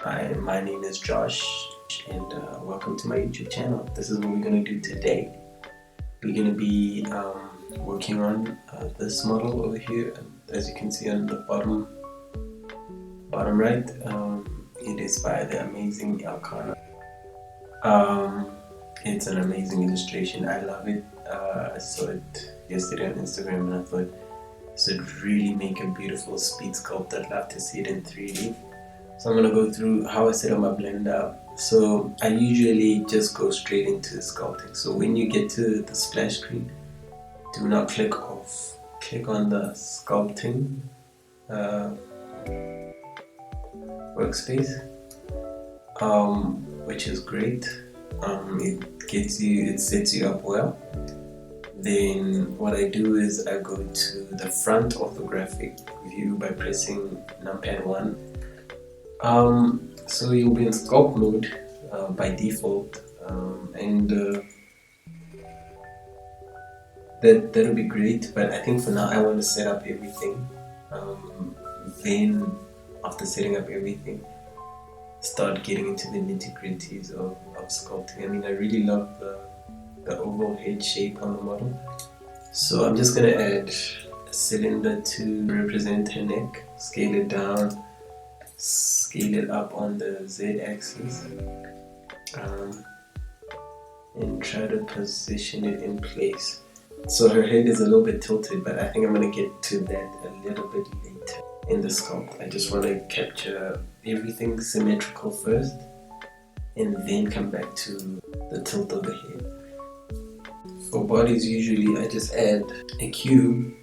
Hi, my name is Josh, and welcome to my YouTube channel. This is what we're going to do today. We're going to be working on this model over here. As you can see on the bottom right, it is by the amazing Elkana. It's an amazing illustration. I love it. I saw it yesterday on Instagram, and I thought this would really make a beautiful speed sculpt. I'd love to see it in 3D. So I'm going to go through how I set up my blender. So I usually just go straight into sculpting. So when you get to the splash screen, do not click off. Click on the sculpting workspace, which is great. It sets you up well. Then what I do is I go to the front orthographic view by pressing numpad 1. So you'll be in sculpt mode by default, and that'll be great. But I think for now I want to set up everything. Then after setting up everything, start getting into the nitty-gritties of sculpting. I mean, I really love the oval head shape on the model. So I'm just gonna add a cylinder to represent her neck, scale it down, scale it up on the Z-axis, and try to position it in place. So her head is a little bit tilted, but I think I'm going to get to that a little bit later in the sculpt. I just want to capture everything symmetrical first, and then come back to the tilt of the head. For bodies, usually I just add a cube,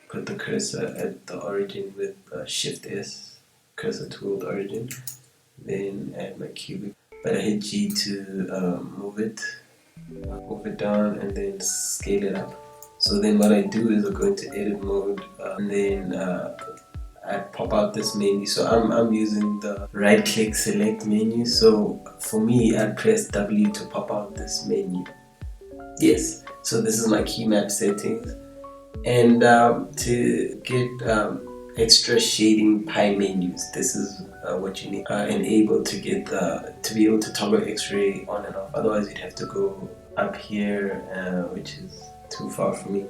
put the cursor at the origin with Shift S, cursor toward origin, then add my cube. But I hit G to move it down and then scale it up. So then what I do is I go into edit mode, and then I pop out this menu. So I'm using the right click select menu. So for me, I press W to pop out this menu. Yes, so this is my key map settings. And to get extra shading pie menus, this is what you need enable to get to be able to toggle X-ray on and off. Otherwise you'd have to go up here, which is too far for me.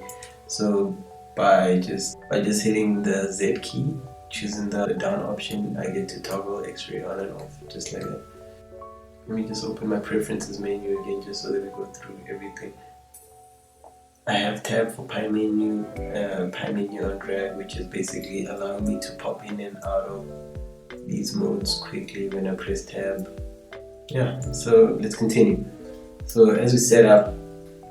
So by just hitting the Z key, choosing the down option, I get to toggle X-ray on and off just like that. Let me just open my preferences menu again, just so that we go through everything. I have tab for pie menu on drag, which is basically allowing me to pop in and out of these modes quickly when I press tab. Yeah, so let's continue. So as we set up,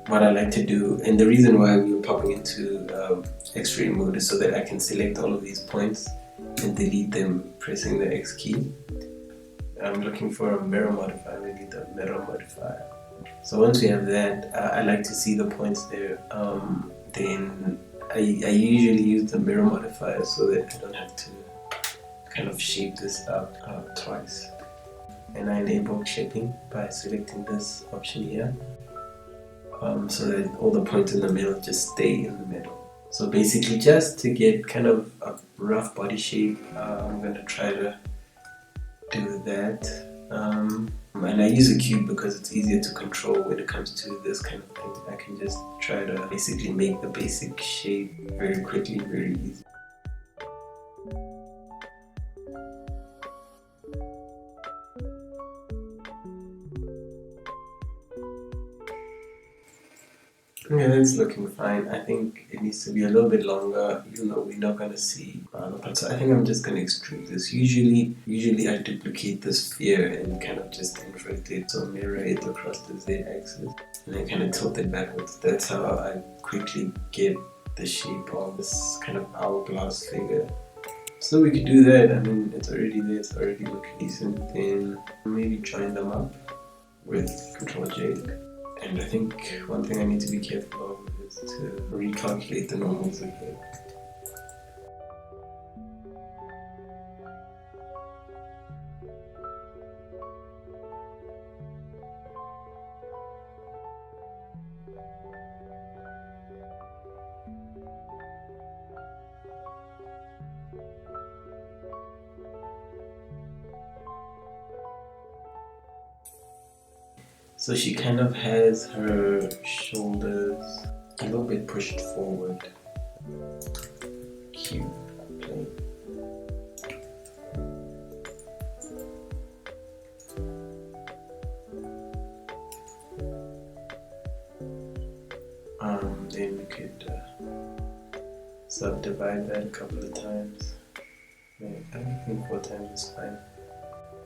what I like to do, and the reason why we were popping into X-ray mode is so that I can select all of these points and delete them pressing the X key. I'm looking for a mirror modifier. We need the mirror modifier. So once we have that, I like to see the points there. Then I usually use the mirror modifier so that I don't have to kind of shape this up twice. And I enable chipping by selecting this option here, so that all the points in the middle just stay in the middle. So basically, just to get kind of a rough body shape, I'm going to try to do that. And I use a cube because it's easier to control when it comes to this kind of thing. I can just try to basically make the basic shape very quickly, very easy. Yeah, that's looking fine. I think it needs to be a little bit longer, even though we're not going to see the part. So I think I'm just going to extrude this. Usually I duplicate this sphere and kind of just invert it, so mirror it across the Z-axis, and then kind of tilt it backwards. That's how I quickly get the shape of this kind of hourglass figure. So we could do that. I mean, it's already there, it's already looking decent. Then maybe join them up with Control J. And I think one thing I need to be careful of is to recalculate the normals again. So she kind of has her shoulders a little bit pushed forward. Cute. Okay. Then we could subdivide that a couple of times. Yeah, I think 4 times is fine.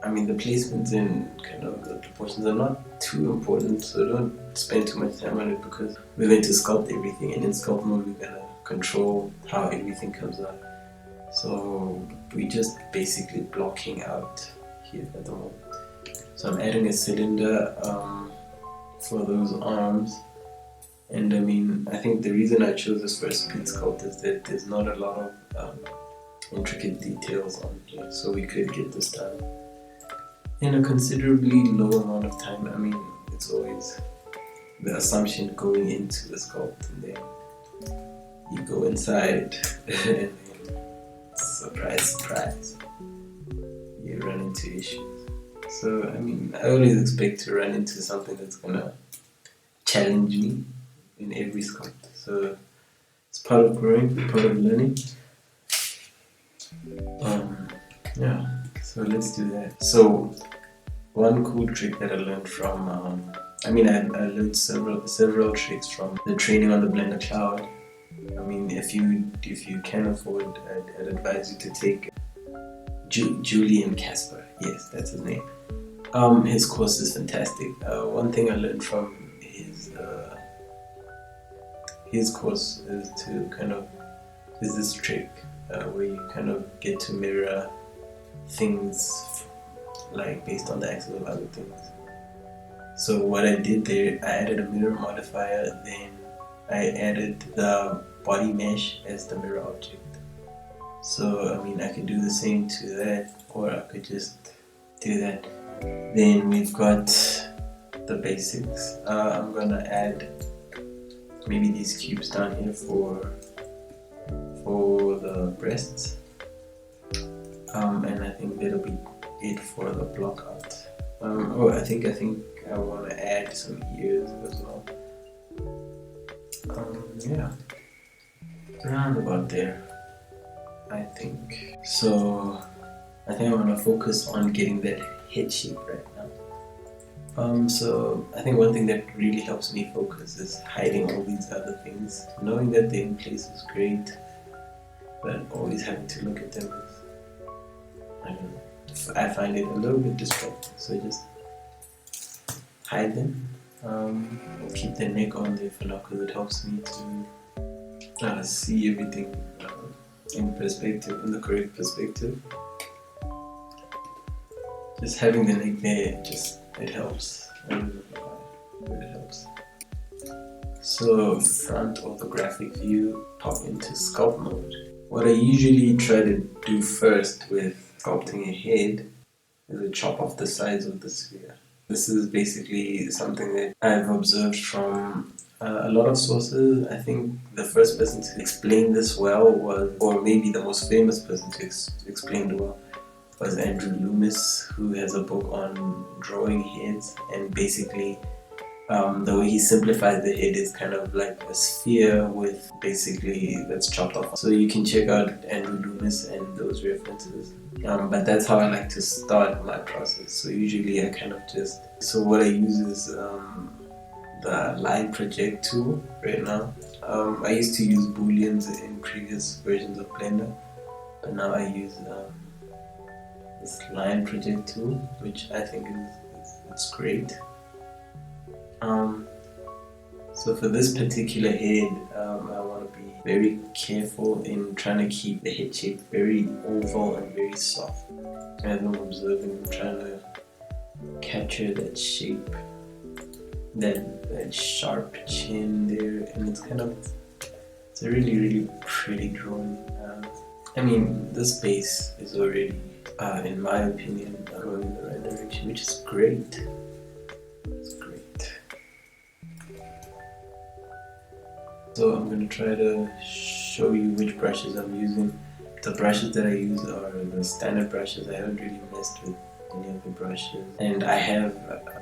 I mean, the placements and kind of the proportions are not too important, so don't spend too much time on it because we're going to sculpt everything, and in sculpt mode we're gonna control how everything comes out. So we're just basically blocking out here at the moment. So I'm adding a cylinder for those arms. And I mean, I think the reason I chose this for a speed sculpt is that there's not a lot of intricate details on here, so we could get this done in a considerably low amount of time. I mean, it's always the assumption going into the sculpt, and then you go inside and then surprise, surprise, you run into issues. So I mean, I always expect to run into something that's gonna challenge me in every sculpt. So it's part of growing, part of learning. Yeah, so let's do that. So one cool trick that I learned from, I learned several tricks from the training on the Blender Cloud. I mean, if you can afford, I'd advise you to take Julian Casper. Yes, that's his name. His course is fantastic. One thing I learned from his course is this trick where you kind of get to mirror things like based on the axis of other things. So what I did there, I added a mirror modifier, then I added the body mesh as the mirror object. So I mean, I could do the same to that, or I could just do that. Then we've got the basics. I'm gonna add maybe these cubes down here for the breasts, and I think that'll be it for the block out. I think I want to add some ears as well. Yeah, around about there, I think. So I think I want to focus on getting that head shape right now. So I think one thing that really helps me focus is hiding all these other things. Knowing that they're in place is great, but always having to look at them I find it a little bit distracting. So just hide them. I'll keep the neck on there for now because it helps me to see everything in perspective, in the correct perspective. Just having the neck there, it helps. I don't know why, but it helps. So front orthographic view, pop into sculpt mode. What I usually try to do first with sculpting a head is to chop off the sides of the sphere. This is basically something that I've observed from a lot of sources. I think the first person to explain this well was, or maybe the most famous person to explain it well, was Andrew Loomis, who has a book on drawing heads, and basically the way he simplifies the head is kind of like a sphere with basically that's chopped off. So you can check out Andrew Loomis and those references. But that's how I like to start my process. So usually I kind of so what I use is the line project tool right now. I used to use booleans in previous versions of Blender, but now I use this line project tool, which I think it's great. So for this particular head, I want to be very careful in trying to keep the head shape very oval and very soft. As I'm observing, I'm trying to capture that shape, that sharp chin there, and it's a really, really pretty drawing. I mean, this base is already, in my opinion, going in the right direction, which is great. It's great. So I'm going to try to show you which brushes I'm using. The brushes that I use are the standard brushes. I haven't really messed with any of the brushes, and I have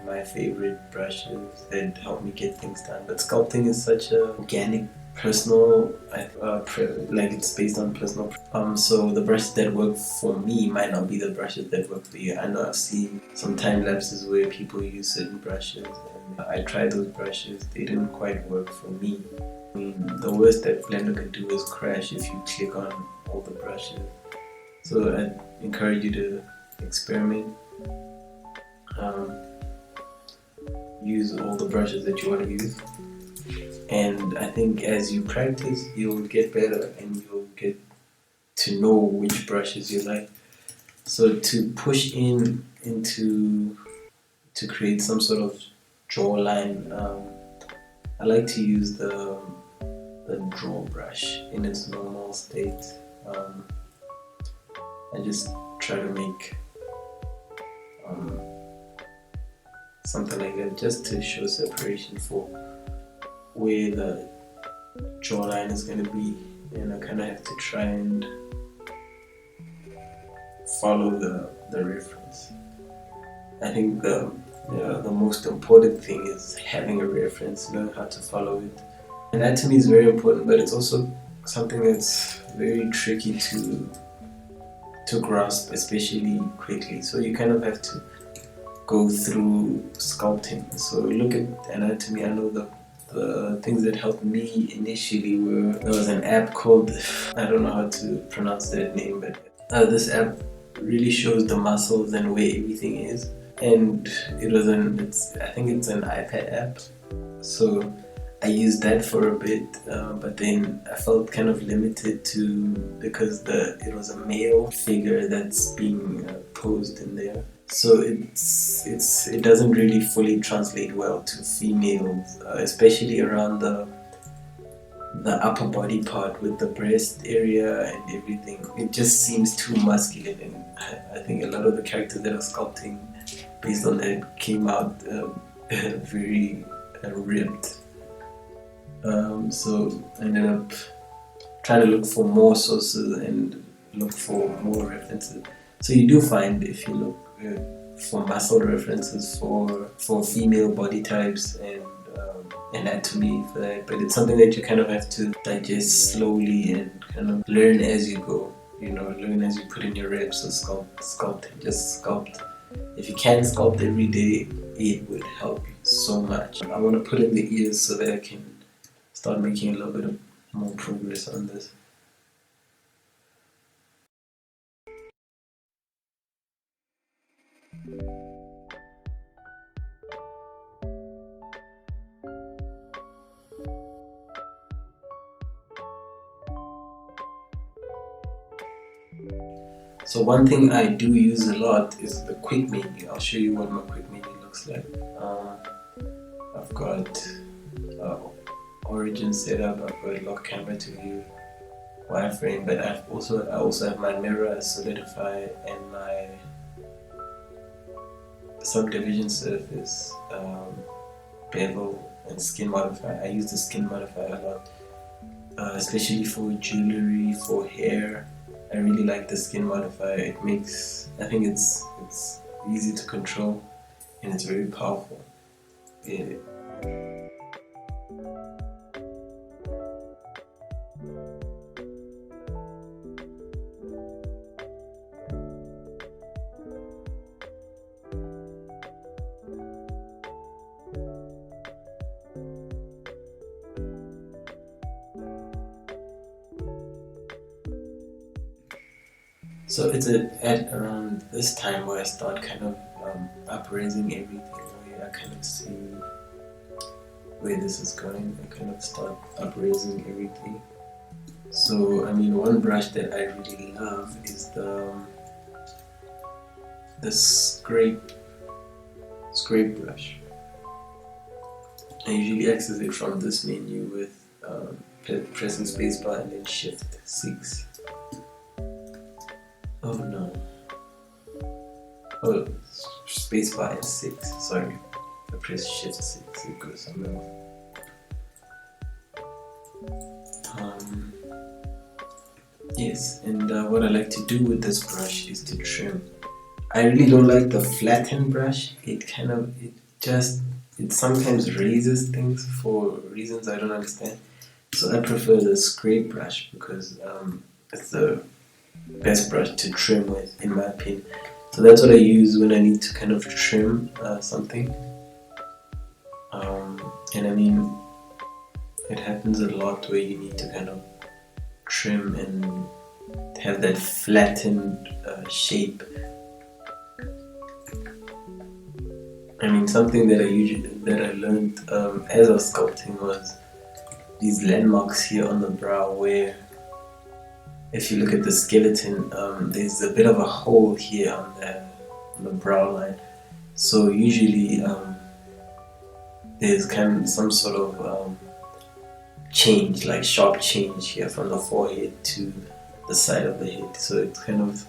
my favorite brushes that help me get things done. But sculpting is such a organic, personal, like it's based on personal. So the brushes that work for me might not be the brushes that work for you. I know I've seen some time lapses where people use certain brushes, and I tried those brushes. They didn't quite work for me. I mean, the worst that Blender can do is crash if you click on all the brushes. So I encourage you to experiment. Use all the brushes that you want to use, and I think as you practice, you'll get better and you'll get to know which brushes you like. So to push into to create some sort of jawline, I like to use the draw brush in its normal state. I just try to make something like that, just to show separation for where the jawline is going to be, and I kind of have to try and follow the reference. I think the most important thing is having a reference, know how to follow it. Anatomy is very important, but it's also something that's very tricky to grasp, especially quickly. So you kind of have to go through sculpting. So look at anatomy. I know the things that helped me initially were, there was an app called, I don't know how to pronounce that name, but this app really shows the muscles and where everything is. And it was I think it's an iPad app. So I used that for a bit, but then I felt kind of limited because it was a male figure that's being posed in there. So it doesn't really fully translate well to females, especially around the upper body part with the breast area and everything. It just seems too masculine, and I think a lot of the characters that are sculpting based on that came out very ripped. So I ended up trying to look for more sources and look for more references. So you do find, if you look for muscle references for female body types and anatomy for that, but it's something that you kind of have to digest slowly and kind of learn as you go. Learn as you put in your reps. So sculpting, just sculpt. If you can sculpt every day, it would help you so much. I want to put in the ears so that I can start making a little bit of more progress on this. So one thing I do use a lot is the quick menu. I'll show you what my quick menu looks like. I've got origin setup, I've got lock camera to view, wireframe, but I also have my mirror, solidify, and my subdivision surface, bevel, and skin modifier. I use the skin modifier a lot, especially for jewelry, for hair. I really like the skin modifier. I think it's easy to control and it's very powerful. Yeah. So it's at around this time where I start kind of upraising everything. I kind of see where this is going. I kind of start upraising everything. So I mean, one brush that I really love is the scrape brush. I usually access it from this menu with pressing spacebar and then shift 6. Oh no. Oh, spacebar and 6. Sorry. I press shift 6. It goes somewhere else. Yes, and what I like to do with this brush is to trim. I really don't like the flattened brush. It sometimes raises things for reasons I don't understand. So I prefer the scrape brush because it's the best brush to trim with, in my opinion. So that's what I use when I need to kind of trim something. And I mean, it happens a lot where you need to kind of trim and have that flattened shape. I mean, something that I learned as I was sculpting was these landmarks here on the brow, where if you look at the skeleton, there's a bit of a hole here on the brow line. So usually there's kind of some sort of change, like sharp change here from the forehead to the side of the head. So it's kind of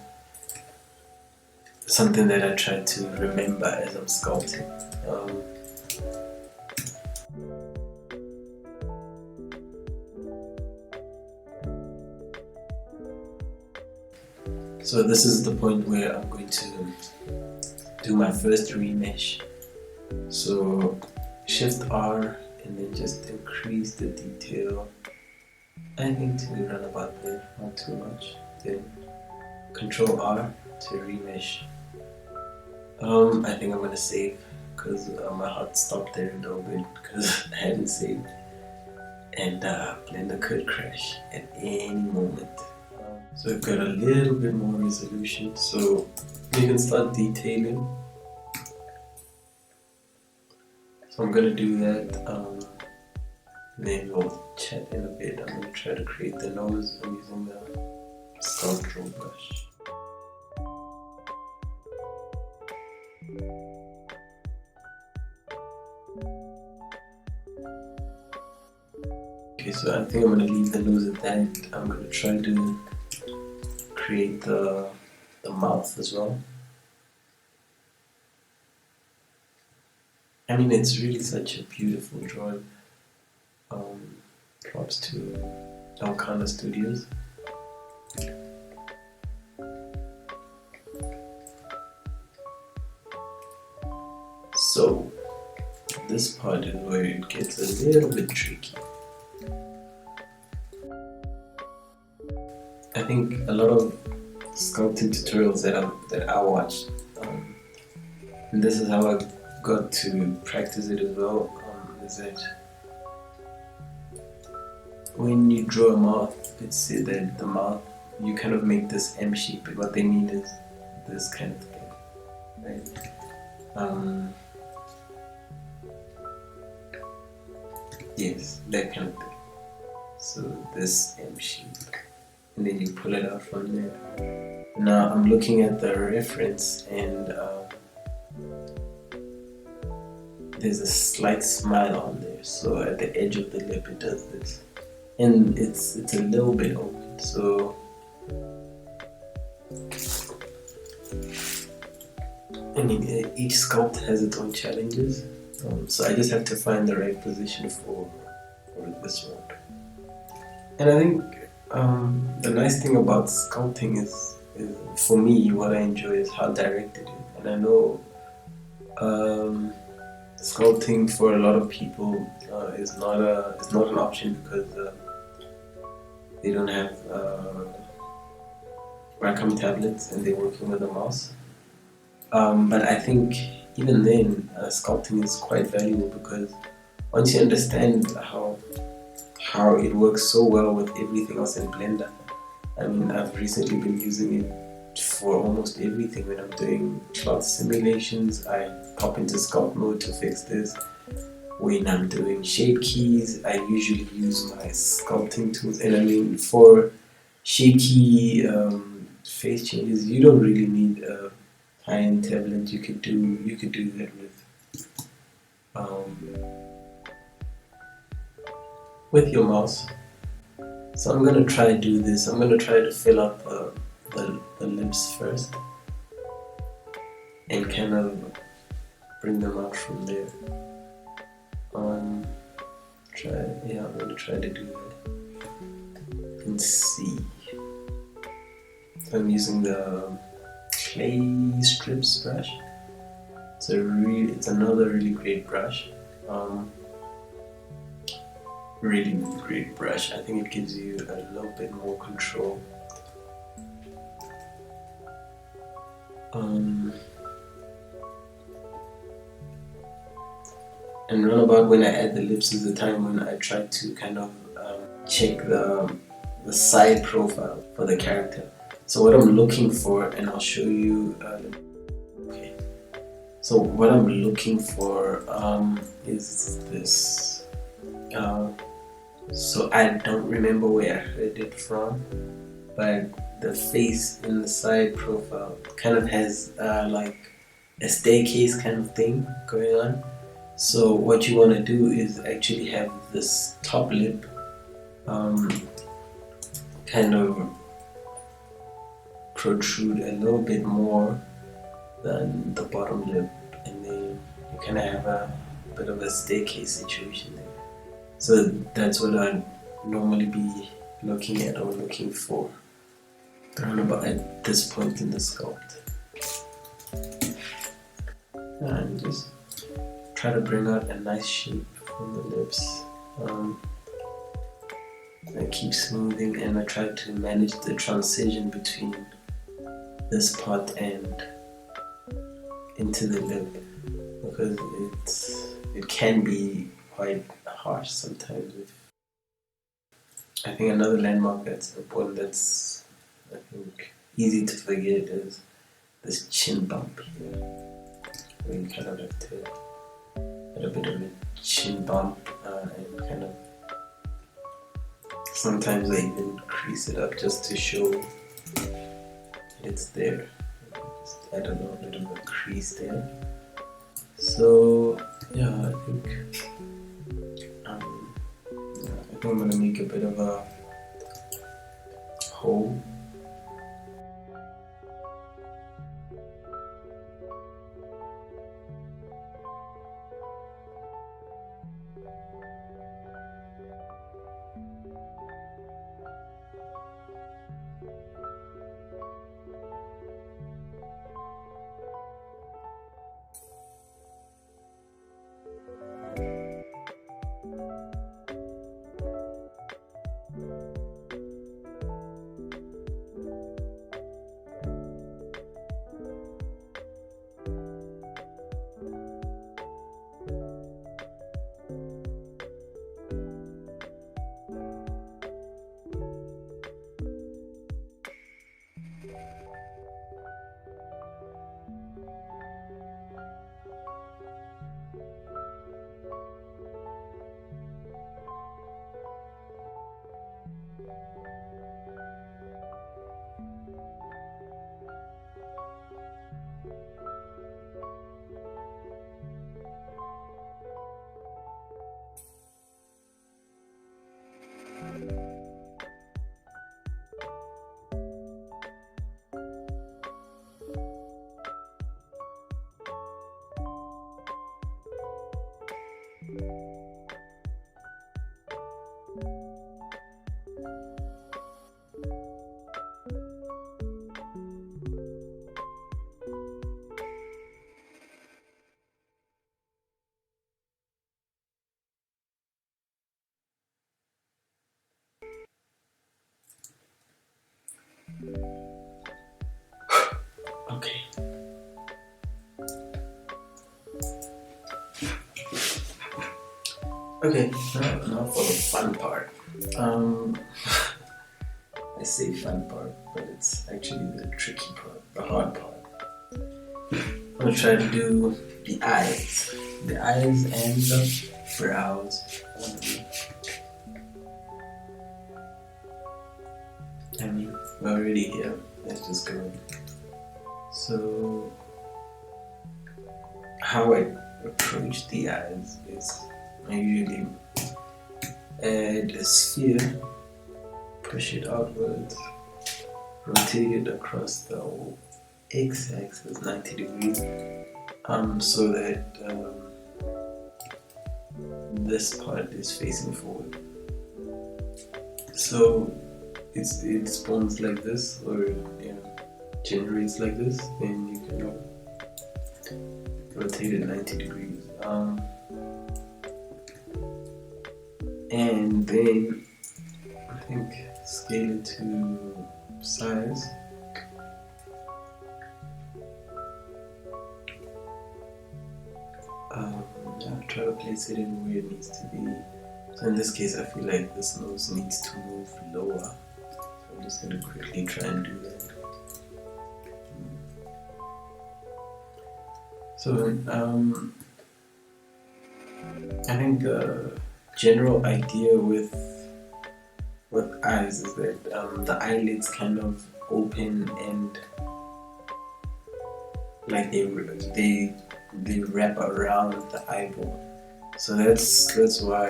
something that I try to remember as I'm sculpting. So this is the point where I'm going to do my first remesh. So Shift R and then just increase the detail. I think to run about there, not too much. Then Control R to remesh. I think I'm gonna save because my heart stopped there a little bit because I hadn't saved, and Blender could crash at any moment. So I've got a little bit more resolution, so we can start detailing. So I'm gonna do that. Then we'll chat in a bit. I'm gonna try to create the nose. I'm using the Sculpt brush. Okay, so I think I'm gonna leave the nose at that. I'm gonna try to create the mouth as well. I mean, it's really such a beautiful drawing. Props to Alcana Studios. So this part is where it gets a little bit tricky. I think a lot of sculpting tutorials that I watched, and this is how I got to practice it as well, is that when you draw a mouth, let's say that the mouth, you kind of make this M shape, but what they mean is this kind of thing, right? Yes, that kind of thing. So this M shape, and then you pull it out from there. Now I'm looking at the reference, and there's a slight smile on there. So at the edge of the lip, it does this, and it's a little bit open. So I mean, each sculpt has its own challenges. So I just have to find the right position for this one. And I think the nice thing about sculpting is for me, what I enjoy is how direct it is. And I know sculpting for a lot of people is not an option because they don't have Wacom tablets and they're working with a mouse. But I think even then, sculpting is quite valuable because once you understand how it works so well with everything else in Blender. I mean, I've recently been using it for almost everything. When I'm doing cloth simulations, I pop into sculpt mode to fix this. When I'm doing shape keys, I usually use my sculpting tools. And I mean, for shaky face changes, you don't really need a high-end tablet. You could do that with your mouse. So I'm gonna try to do this. I'm gonna try to fill up the lips first and kind of bring them out from there. I'm gonna try to do that and see. So I'm using the clay strips brush. It's another really great brush. Really great brush. I think it gives you a little bit more control. And round about when I add the lips is the time when I try to kind of check the side profile for the character. So what I'm looking for, and I'll show you. Okay. So what I'm looking for is this. So I don't remember where I heard it from, but the face in the side profile kind of has like a staircase kind of thing going on. So what you want to do is actually have this top lip kind of protrude a little bit more than the bottom lip, and then you kind of have a bit of a staircase situation there. So that's what I'd normally be looking at or looking for around about at this point in the sculpt. And just try to bring out a nice shape from the lips. I keep smoothing, and I try to manage the transition between this part and into the lip, because it can be quite harsh sometimes. I think another landmark that's important, that's I think easy to forget, is this chin bump here. Where you kind of have to get a bit of a chin bump and kind of sometimes I even crease it up just to show that it's there. Just add a little bit of a crease there. So yeah, I think I'm gonna make a bit of a hole. Okay. Okay, now for the fun part. I say fun part, but it's actually the tricky part, the hard part. I'm gonna try to do the eyes. The eyes and the brows. I mean, we're already here. Let's just go. So, how I approach the eyes is I usually add a sphere, push it outwards, rotate it across the x-axis 90 degrees, so that this part is facing forward. So it spawns like this, or generates like this, then you can rotate it 90 degrees. And then I think scale it to size. Yeah, try to place it in where it needs to be. So in this case, I feel like this nose needs to move lower. So I'm just going to quickly try and do that. So I think the general idea with eyes is that the eyelids kind of open and like they wrap around the eyeball. So that's why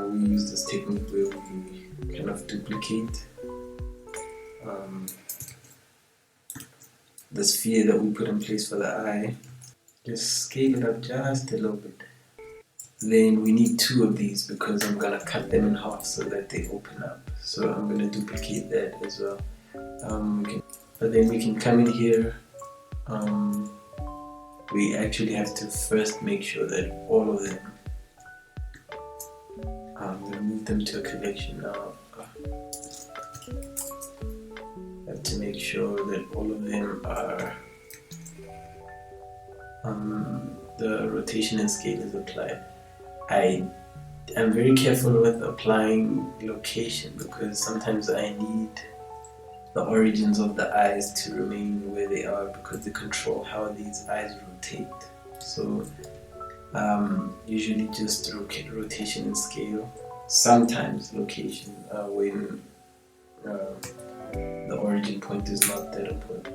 we use this technique where we kind of duplicate the sphere that we put in place for the eye. Just scale it up just a little bit. Then we need 2 of these because I'm gonna cut them in half so that they open up. So I'm gonna duplicate that as well. But then we can come in here. We actually have to first make sure that all of them, I'm going to move them to a collection now. Have to make sure that all of them are, the rotation and scale is applied. I'm very careful with applying location because sometimes I need the origins of the eyes to remain where they are because they control how these eyes rotate. So usually just rotation and scale, sometimes location when the origin point is not that important.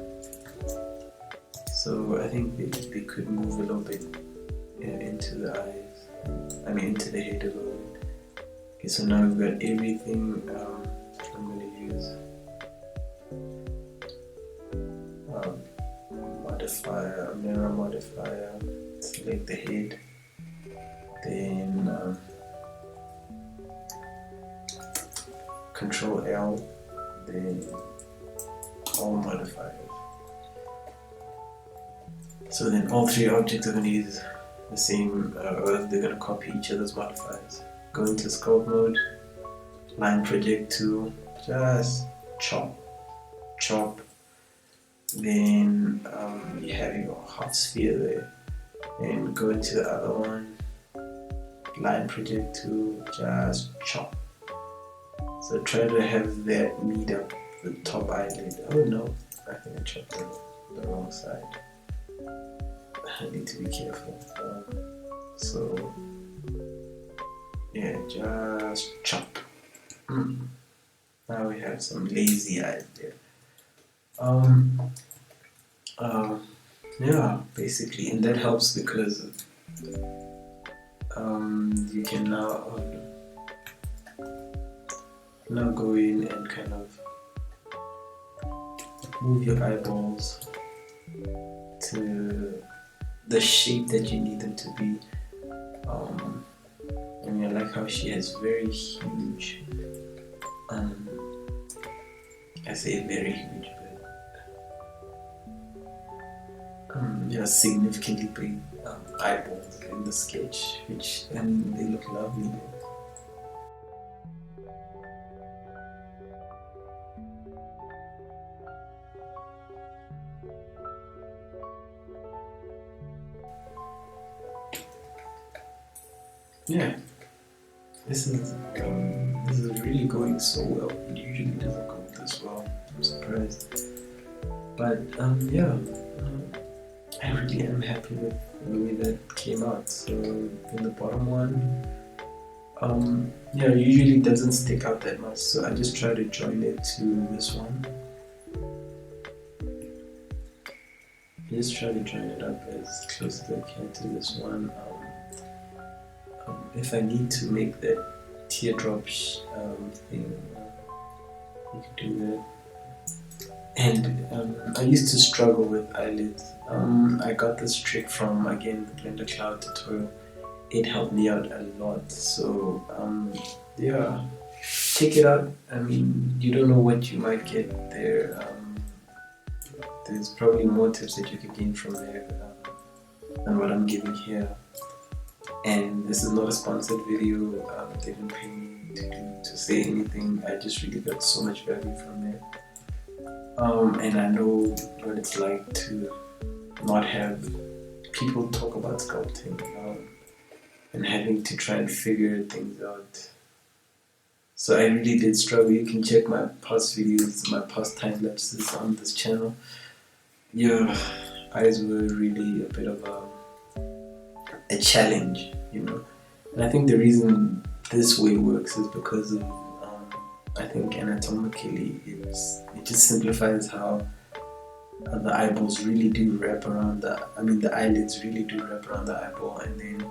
So I think they could move a little bit into the eyes, into the head a little bit. Okay, so now we've got everything. I'm going to use modifier, mirror modifier, select the head, then Control L, then all modifiers. So then all 3 objects are going to use the same, or they're going to copy each other's modifiers. Go into sculpt mode, line project tool, just chop. Then you have your half sphere there, and go into the other one, line project tool, just chop. So try to have that meet up the top eyelid. Oh no, I think I chopped the wrong side. I need to be careful. So yeah, just chop. Now we have some lazy eyes there. Yeah, basically, and that helps because you can now go in and kind of move your eyeballs to the shape that you need them to be. I like how she has very huge, I say very huge, but significantly big eyeballs in the sketch, and they look lovely. Yeah, this is really going so well. It usually doesn't go this well. I'm surprised, but I really am happy with the way that came out. So in the bottom one, usually doesn't stick out that much. So I just try to join it to this one. Just try to join it up as close as I can to this one. If I need to make that teardrop thing, you can do that. And I used to struggle with eyelids. I got this trick from, again, the Blender Cloud tutorial. It helped me out a lot. So check it out. You don't know what you might get there. there's probably more tips that you could gain from there than what I'm giving here. And this is not a sponsored video. They didn't pay me to say anything. I just really got so much value from there. And I know what it's like to not have people talk about sculpting and having to try and figure things out. So I really did struggle. You can check my past videos, my past time lapses on this channel. Your eyes were really a bit of a challenge, you know. And I think the reason this way works is because of I think anatomically it just simplifies how the eyeballs really do wrap around the eyelids really do wrap around the eyeball. And then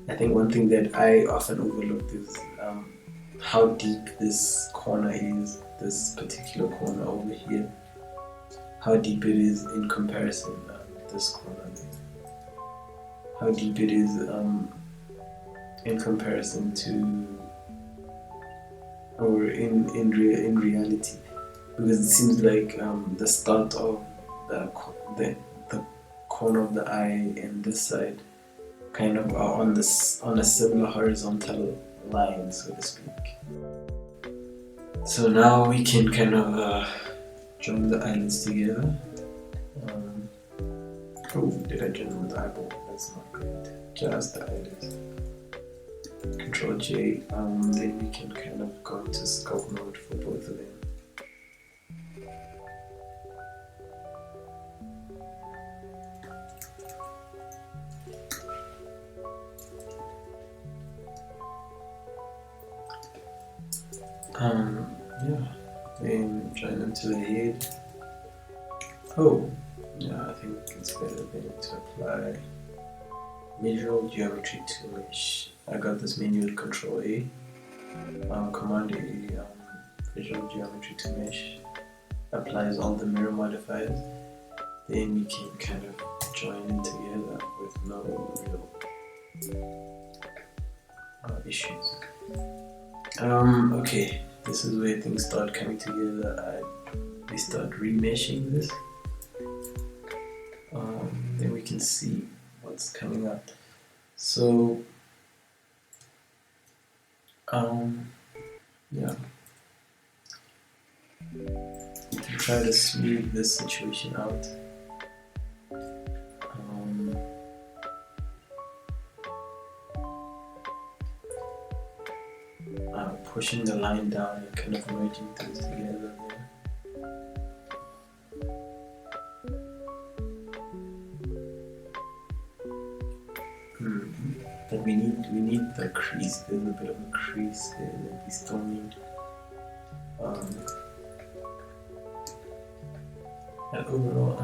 I think one thing that I often overlook is how deep this corner is, this particular corner over here, how deep it is in comparison this corner there, how deep it is in comparison to, or in reality, because it seems like the start of the corner of the eye and this side kind of are on a similar horizontal line, so to speak. So now we can kind of join the eyelids together. Oh, did I join them with the eyeball? That's not great. Just the eyelids. Control J. Then we can kind of go into sculpt mode for both of them. Yeah, then join them to the head. Oh, yeah, I think it's better than to apply visual geometry to mesh. I got this menu with Control A, Command A, visual geometry to mesh. Applies all the mirror modifiers. Then we can kind of join them together with no real issues. Okay, this is where things start coming together. We start remeshing this. Then we can see what's coming up. So, yeah, to try to smooth this situation out. Pushing the line down and kind of merging things together there. But we need the crease. There's a bit of a crease there that we still need. And overall,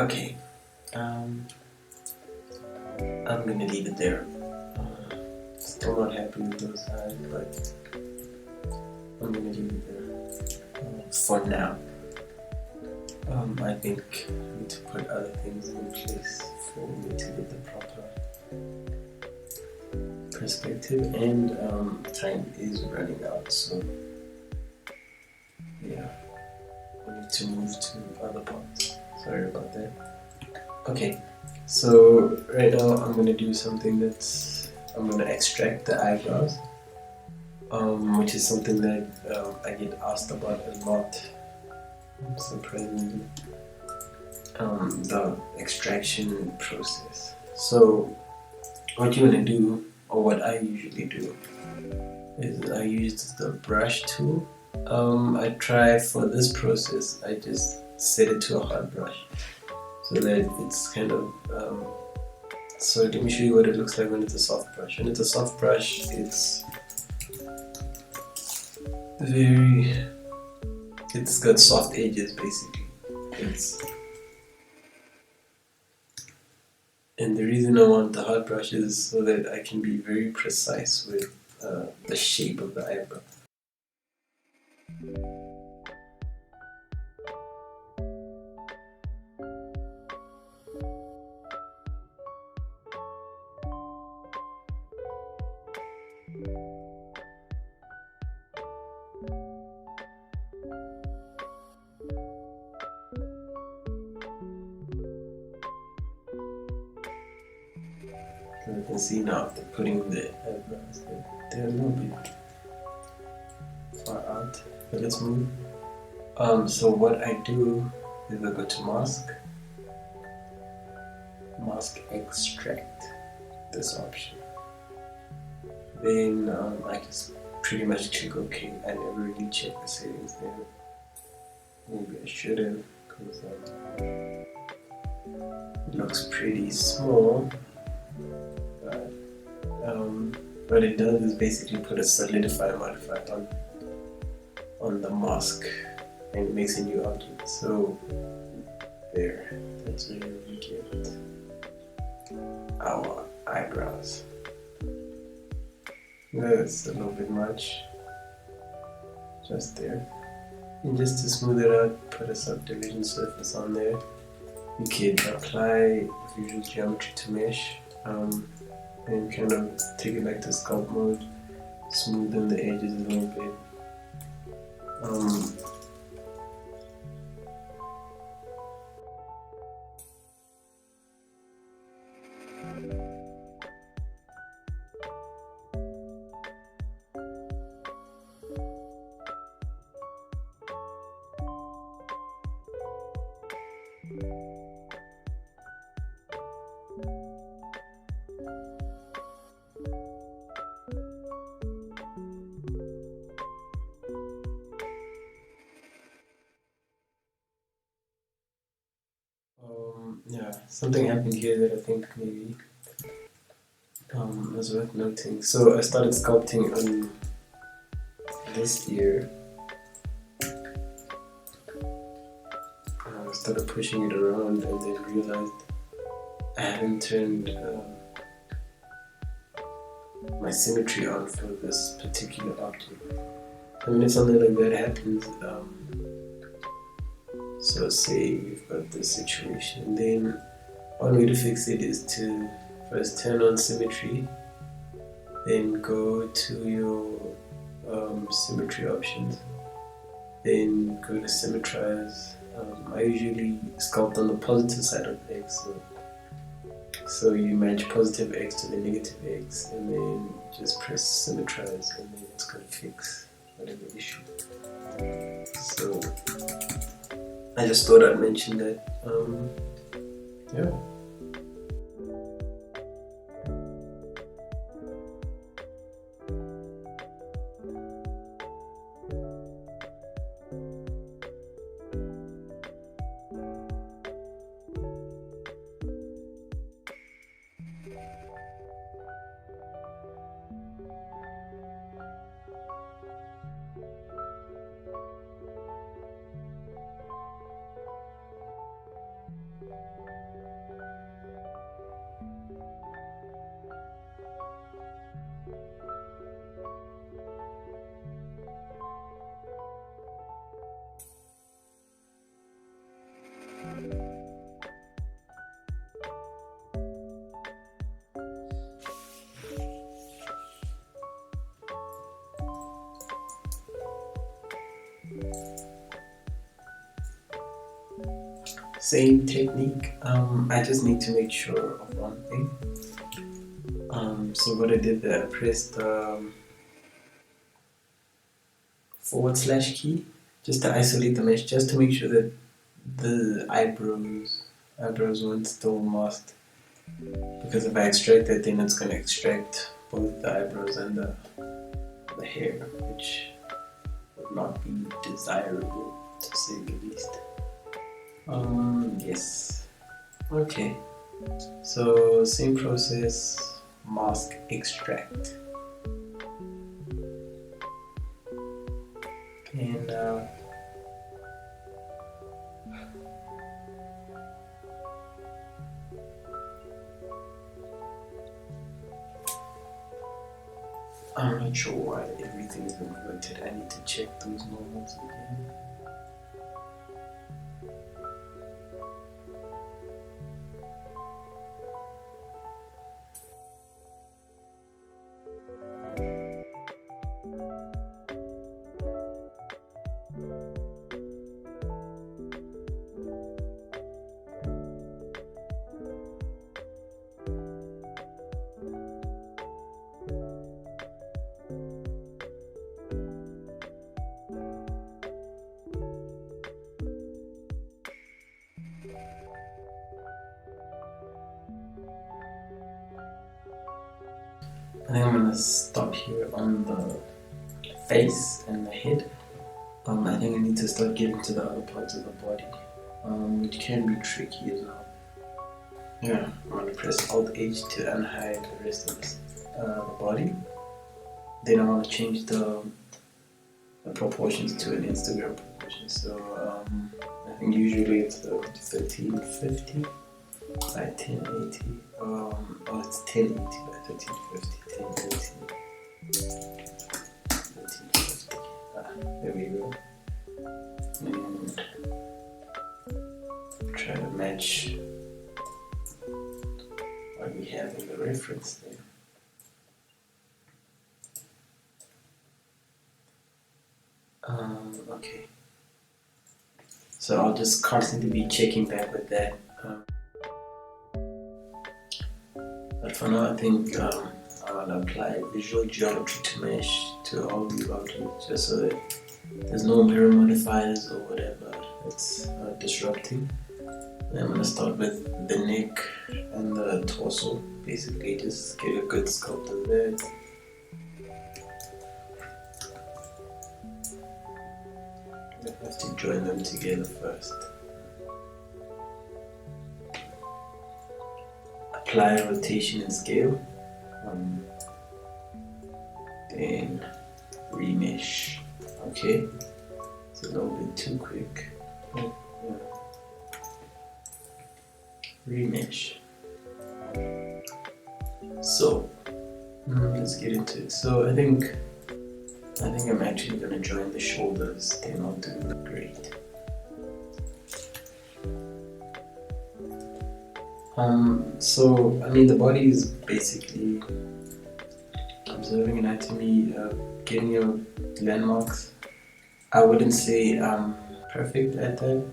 Okay, I'm gonna leave it there. Still not happy with those eyes, but I'm gonna leave it there for now. I think I need to put other things in place for me to get the proper perspective, and time is running out, so yeah, I need to move to other parts. Sorry about that. Okay, so right now I'm gonna do something I'm gonna extract the eyebrows, which is something that I get asked about a lot, surprisingly. The extraction process. So what you want to do, or what I usually do, is I use the brush tool. I try for this process, I just set it to a hard brush so that it's kind of so let me show you what it looks like when it's a soft brush. When it's a soft brush, it's got soft edges basically. And the reason I want the hard brush is so that I can be very precise with the shape of the eyebrow. So you can see now after putting the eyebrows, they're a little bit far out, but let's move. So what I do is I go to mask extract, this option. Then I just pretty much click OK. I never really check the settings there. Maybe I should have, because it looks pretty small. But what it does is basically put a solidify modifier on the mask, and it makes a new object. So there, that's where we get our eyebrows. That's a little bit much, just there. And just to smooth it out, put a subdivision surface on there. You can apply visual geometry to mesh, and kind of take it back to sculpt mode, smoothen the edges a little bit. Yeah, something happened here that I think maybe was worth noting. So I started sculpting on this ear. I started pushing it around and then realized I hadn't turned my symmetry on for this particular object. I mean, if something like that happens, so say we've got this situation, then one way to fix it is to first turn on symmetry, then go to your symmetry options, then go to symmetrize. I usually sculpt on the positive side of X, so you match positive X to the negative X, and then just press symmetrize, and then it's going to fix whatever issue. So I just thought I'd mention that. Yeah. Same technique. I just need to make sure of one thing. So what I did there, I pressed / key just to isolate the mesh, just to make sure that the eyebrows weren't still masked. Because if I extract that, then it's going to extract both the eyebrows and the hair, which would not be desirable, to say the least. Yes. Okay. So same process, mask, extract. And I'm not sure why everything's inverted. I need to check those normals again. I think I'm gonna stop here on the face and the head. I think I need to start getting to the other parts of the body, which can be tricky as well. Yeah, I'm gonna press Alt-H to unhide the rest of the body. Then I want to change the proportions to an Instagram proportion. So I think usually it's 1350 by 1080. Oh, it's 1080 by 1350. 1080. 1350. There we go. And try to match what we have in the reference there. Okay. So I'll just constantly be checking back with that. But for now, I think I'll apply visual geometry to mesh to all the objects, just so that there's no mirror modifiers or whatever that's disrupting. And I'm gonna start with the neck and the torso. Basically, just get a good sculpt of that. I have to join them together first. Apply rotation and scale. Then remesh. Okay, it's a little bit too quick. Oh, yeah. Remesh. So let's get into it. So I think I'm actually gonna join the shoulders. They're not doing great. So I mean, the body is basically observing anatomy, getting your landmarks. I wouldn't say I'm perfect at that.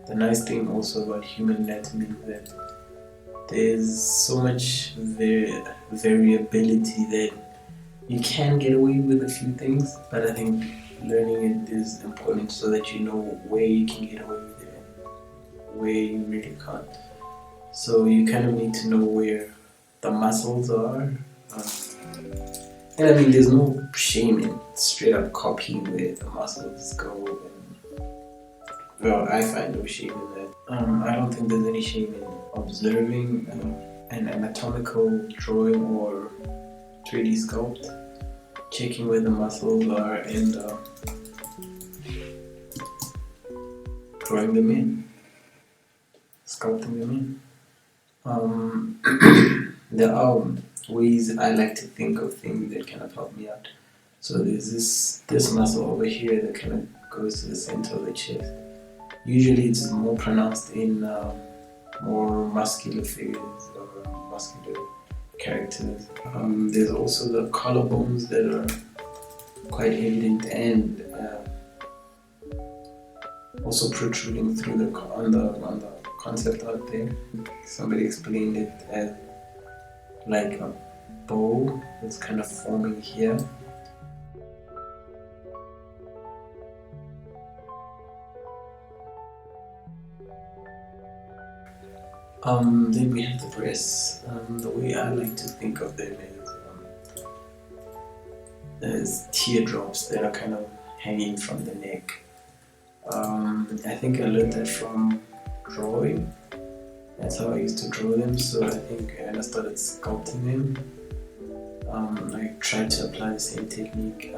The nice thing also about human anatomy is that there's so much variability that you can get away with a few things, but I think learning it is important so that you know where you can get away with it and where you really can't. So you kind of need to know where the muscles are. And I mean, there's no shame in straight up copying where the muscles go. Well, I find no shame in that. I don't think there's any shame in observing an anatomical drawing or 3D sculpt, checking where the muscles are and drawing them in, sculpting them in. There are ways I like to think of things that kind of help me out. So there's this muscle over here that kind of goes to the center of the chest. Usually it's more pronounced in more muscular figures or muscular characters. There's also the collarbones that are quite evident, and also protruding through on the concept out there. Somebody explained it as like a bow that's kind of forming here. Then we have the breasts. The way I like to think of them is there's teardrops that are kind of hanging from the neck. I think I learned that from drawing. That's how I used to draw them. So I think when I started sculpting them, I tried to apply the same technique.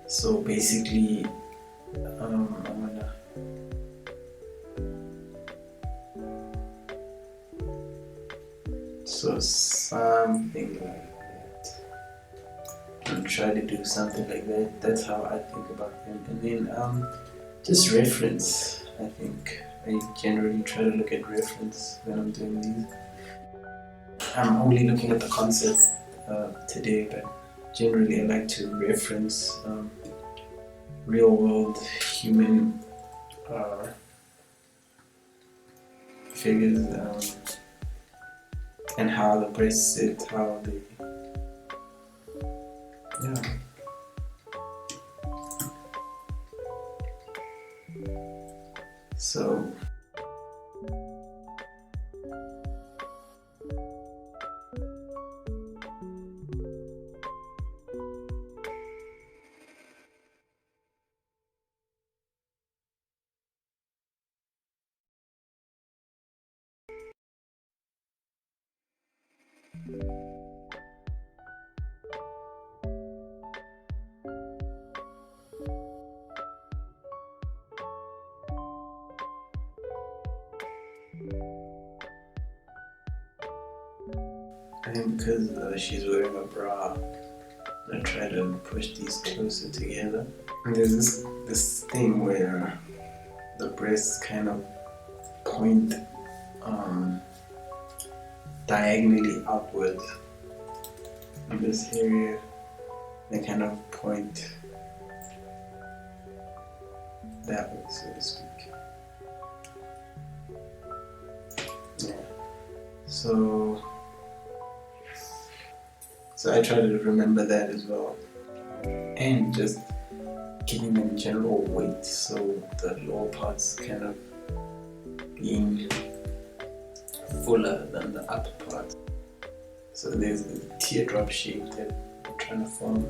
So basically, I'm gonna something like that. I'll try to do something like that. That's how I think about them. And then just reference. I think I generally try to look at reference when I'm doing these. I'm only looking at the concept today, but generally I like to reference real world human figures and how the breasts sit, how they, yeah. So I think because she's wearing a bra, I try to push these closer together. And there's this thing where the breasts kind of point diagonally outwards. In this area, they kind of point that way, so to speak. Yeah. So I try to remember that as well, and just giving them general weight, so the lower parts kind of being fuller than the upper part. So there's the teardrop shape that I'm trying to form.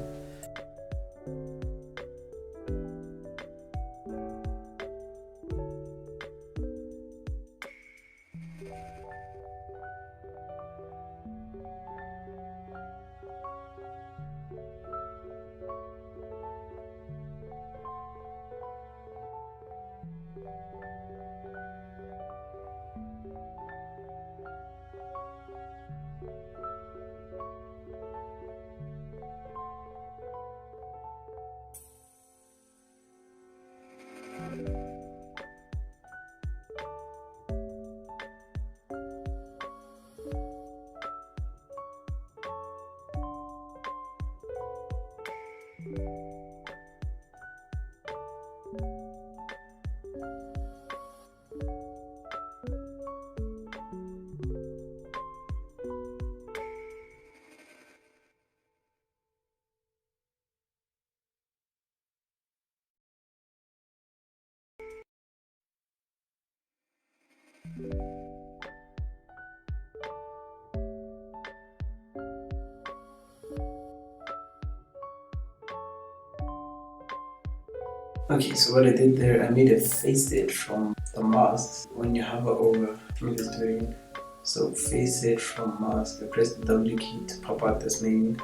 Okay, so what I did there, I made a face edge from the mask. When you hover over, let me just do it again. So face edge from mask, I press the W key to pop out this menu.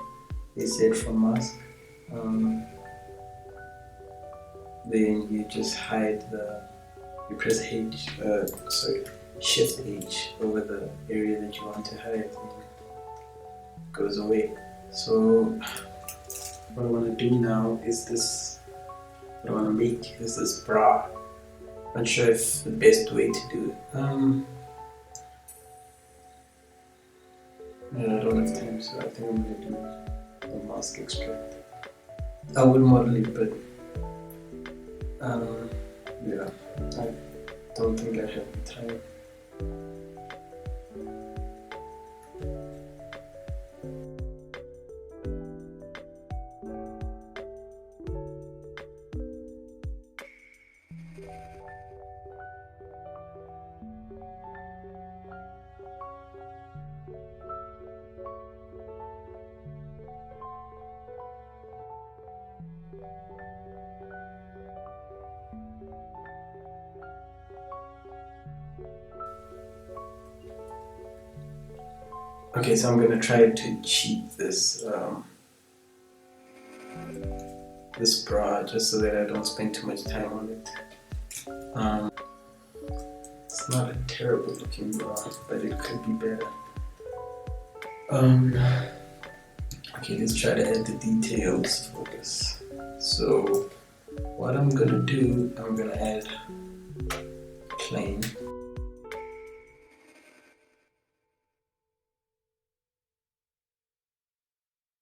Face edge from mask. Then you just hide you press Shift H over the area that you want to hide, and it goes away. So what I want to do now is this. What I want to make is this bra. Not sure if the best way to do it. I don't have time, so I think I'm going to do a mask extract. I will model it, but Yeah, I don't think I have the time. Okay, so I'm gonna try to cheat this this bra just so that I don't spend too much time on it. It's not a terrible looking bra, but it could be better. Okay, let's try to add the details for this. So what I'm gonna do, I'm gonna add plain.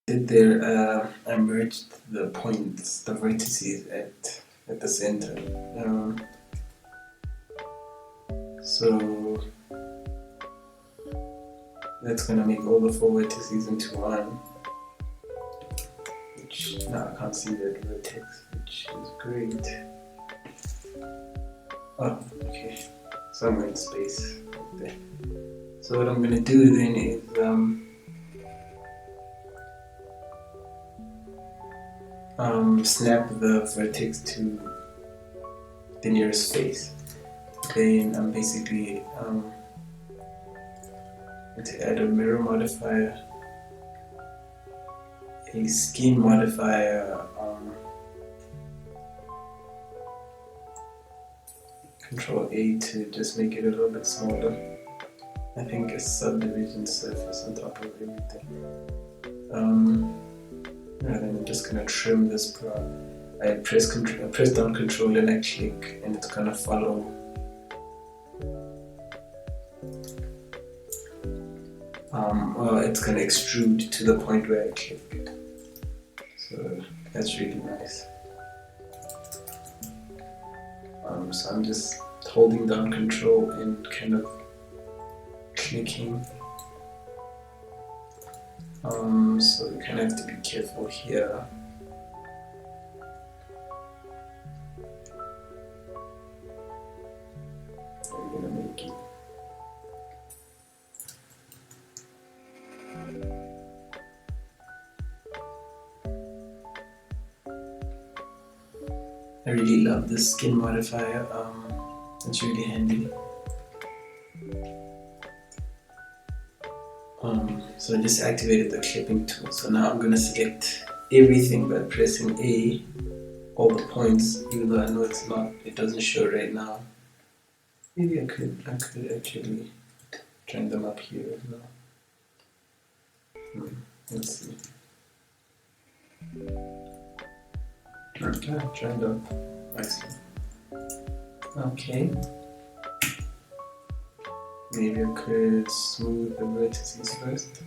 There, I merged the points, the vertices at the center. So that's gonna make all the 4 vertices into one. Which now I can't see that vertex, which is great. Oh, okay. So I'm in space right there. So what I'm gonna do then is snap the vertex to the nearest face. Then I'm basically going to add a mirror modifier, a skin modifier, Control A to just make it a little bit smaller. I think a subdivision surface on top of everything. And then I'm just gonna trim this part. I press down Control and I click, and it's gonna follow. Well, it's gonna extrude to the point where I click. So that's really nice. So I'm just holding down Control and kind of clicking. So you kind of have to be careful here. I'm gonna make it. I really love this skin modifier. It's really handy. So I just activated the clipping tool. So now I'm gonna select everything by pressing A, all the points, even though I know it doesn't show right now. Maybe I could actually join them up here as well. Let's see. Okay, joined up. Excellent. Okay. Maybe I could smooth the vertices first.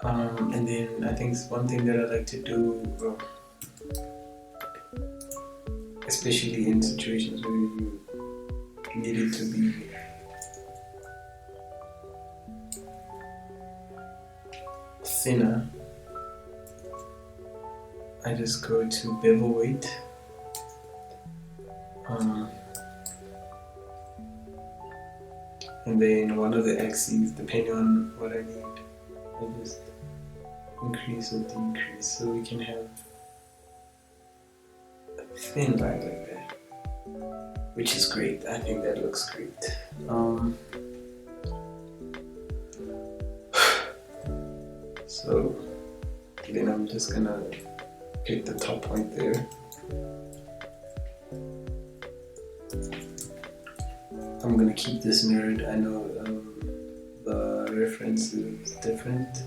And then I think one thing that I like to do, especially in situations where you need it to be thinner, I just go to bevel weight. And then one of the axes, depending on what I need, I just increase or decrease so we can have a thin line like that, which is great. I think that looks great. So then I'm just gonna pick the top point there. I'm gonna keep this mirrored. I know the reference is different.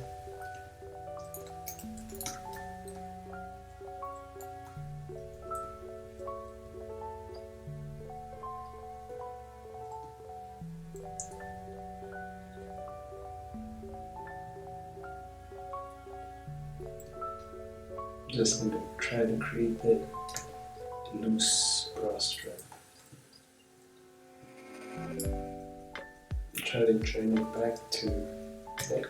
Just gonna try to create that loose bra strap. Try to drain it back to that.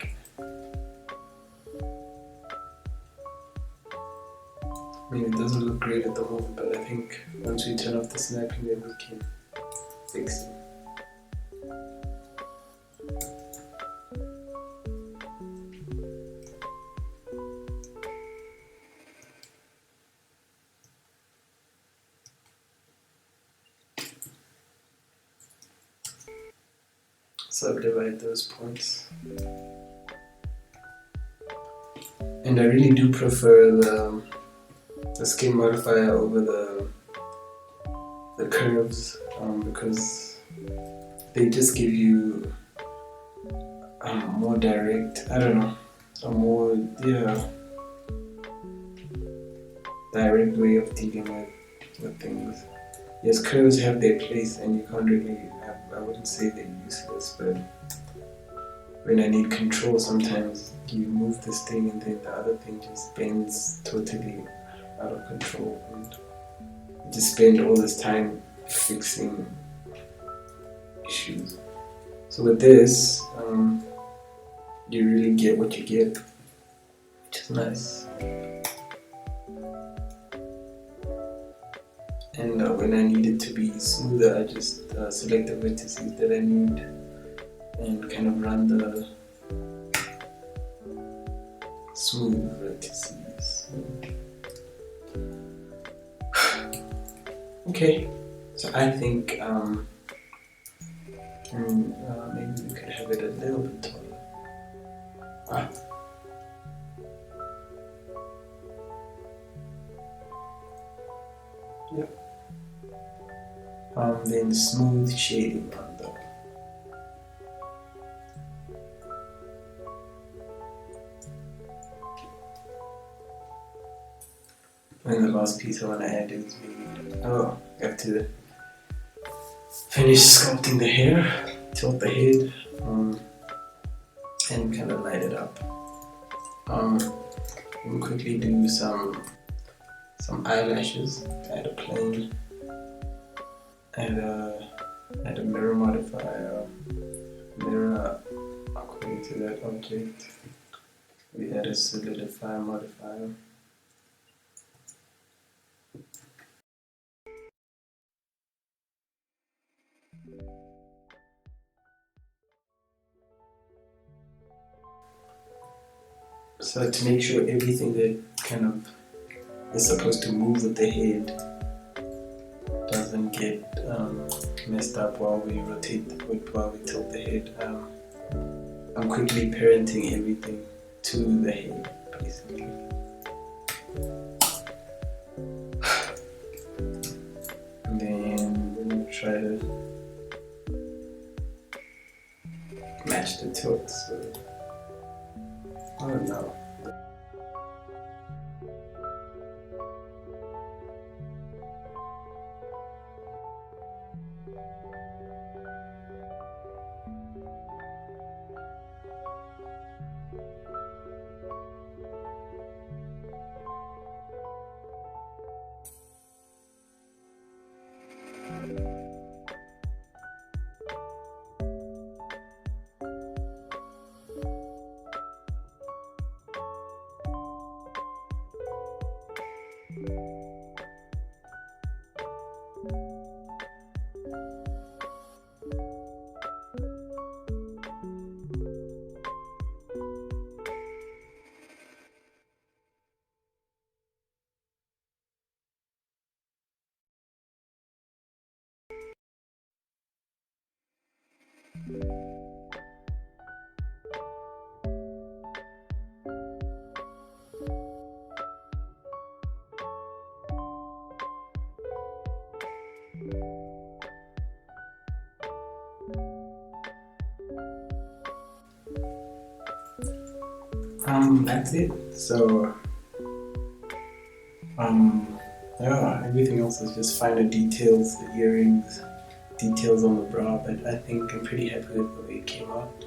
I mean, it doesn't look great at the moment, but I think once we turn off the snapping, then we can fix it. Subdivide those points. And I really do prefer the skin modifier over the curves, because they just give you a more direct, I don't know, a more direct way of dealing with things. Yes, curves have their place and you can't really I wouldn't say they're useless, but when I need control, sometimes you move this thing and then the other thing just bends totally out of control, and you just spend all this time fixing issues. So with this, you really get what you get, which is nice. And when I need it to be smoother, I just select the vertices that I need and kind of run the smooth vertices. Okay, so I think maybe we could have it a little bit taller. Yeah. Then smooth shading on the and the last piece I want to add is I have to finish sculpting the hair, tilt the head, and kind of light it up. We'll quickly do some eyelashes. Add a plane, add a mirror modifier, mirror according to that object. We add a solidify modifier. So to make sure everything that kind of is supposed to move with the head doesn't get messed up while we tilt the head, I'm quickly parenting everything to the head, basically. And then we're going to try to match the tilt, so I don't know. That's it. So yeah, everything else is just finer details, the earrings, details on the bra, but I think I'm pretty happy with the way it came out.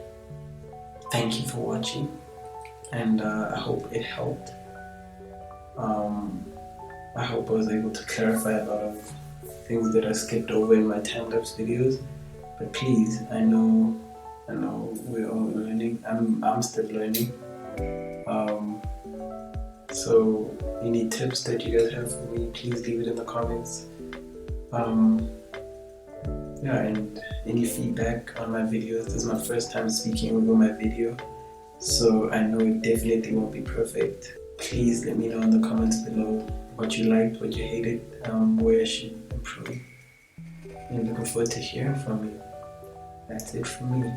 Thank you for watching, and I hope it helped. I hope I was able to clarify a lot of things that I skipped over in my time-lapse videos. But please, I know we're all learning. I'm still learning. So any tips that you guys have for me, please leave it in the comments. Yeah, and any feedback on my videos. This is my first time speaking over my video, so I know it definitely won't be perfect. Please let me know in the comments below what you liked, what you hated, where I should improve. I'm looking forward to hearing from you. That's it from me.